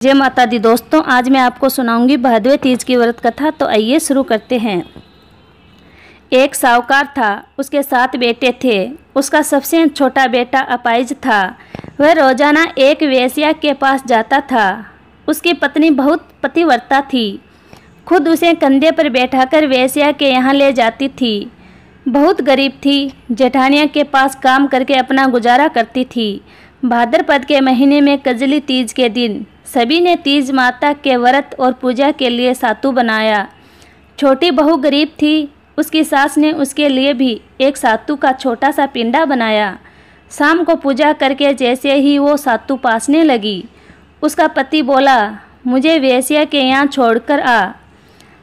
जय माता दी दोस्तों, आज मैं आपको सुनाऊंगी भादवे तीज की व्रत कथा। तो आइए शुरू करते हैं। एक साहूकार था, उसके 7 बेटे थे। उसका सबसे छोटा बेटा अपाहिज था। वह रोजाना एक वेश्या के पास जाता था। उसकी पत्नी बहुत पतिव्रता थी, खुद उसे कंधे पर बैठाकर वेश्या के यहाँ ले जाती थी। बहुत गरीब थी, जेठानिया के पास काम करके अपना गुजारा करती थी। भाद्रपद के महीने में कजली तीज के दिन सभी ने तीज माता के व्रत और पूजा के लिए सातू बनाया। छोटी बहू गरीब थी, उसकी सास ने उसके लिए भी एक सातू का छोटा सा पिंडा बनाया। शाम को पूजा करके जैसे ही वो सातू पासने लगी, उसका पति बोला, मुझे वेश्या के यहाँ छोड़कर आ।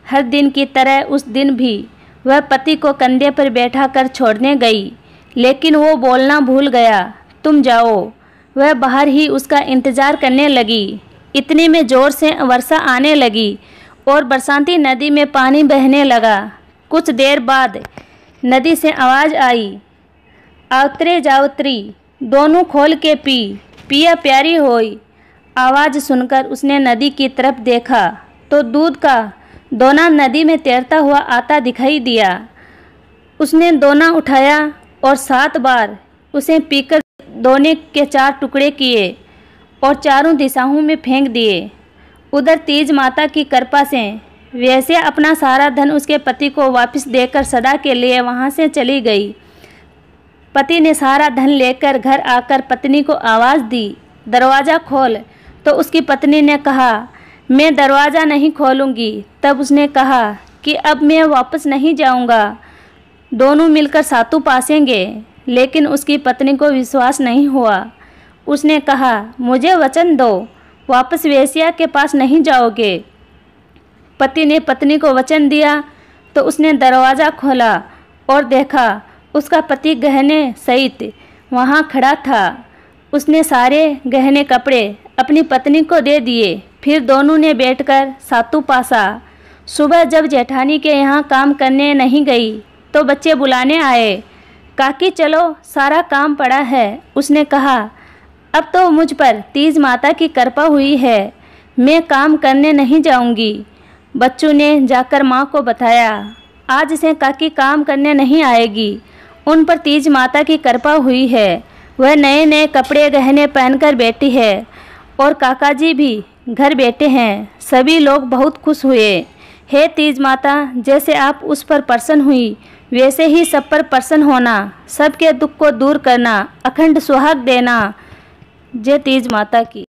हर दिन की तरह उस दिन भी वह पति को कंधे पर बैठा कर छोड़ने गई, लेकिन वो बोलना भूल गया, तुम जाओ। वह बाहर ही उसका इंतज़ार करने लगी। इतने में ज़ोर से वर्षा आने लगी और बरसाती नदी में पानी बहने लगा। कुछ देर बाद नदी से आवाज़ आई, आवतरे जावत्री, दोनों खोल के पी, पिया प्यारी होई। आवाज़ सुनकर उसने नदी की तरफ देखा तो दूध का दोना नदी में तैरता हुआ आता दिखाई दिया। उसने दोना उठाया और 7 बार उसे पीकर दोने के 4 टुकड़े किए और चारों दिशाओं में फेंक दिए। उधर तीज माता की कृपा से वैसे अपना सारा धन उसके पति को वापस देकर सदा के लिए वहां से चली गई। पति ने सारा धन लेकर घर आकर पत्नी को आवाज़ दी, दरवाज़ा खोल। तो उसकी पत्नी ने कहा, मैं दरवाज़ा नहीं खोलूँगी। तब उसने कहा कि अब मैं वापस नहीं जाऊँगा, दोनों मिलकर सातू पासेंगे। लेकिन उसकी पत्नी को विश्वास नहीं हुआ। उसने कहा, मुझे वचन दो, वापस वेश्या के पास नहीं जाओगे। पति ने पत्नी को वचन दिया तो उसने दरवाज़ा खोला और देखा उसका पति गहने सहित वहाँ खड़ा था। उसने सारे गहने कपड़े अपनी पत्नी को दे दिए। फिर दोनों ने बैठकर सातू पासा। सुबह जब जेठानी के यहाँ काम करने नहीं गई तो बच्चे बुलाने आए, काकी चलो, सारा काम पड़ा है। उसने कहा, अब तो मुझ पर तीज माता की कृपा हुई है, मैं काम करने नहीं जाऊंगी। बच्चों ने जाकर माँ को बताया, आज से काकी काम करने नहीं आएगी, उन पर तीज माता की कृपा हुई है। वह नए नए कपड़े गहने पहनकर बैठी है और काका जी भी घर बैठे हैं। सभी लोग बहुत खुश हुए। हे तीज माता, जैसे आप उस पर प्रसन्न हुई वैसे ही सब पर प्रसन्न होना, सबके दुख को दूर करना, अखंड सुहाग देना। जय तीज माता की।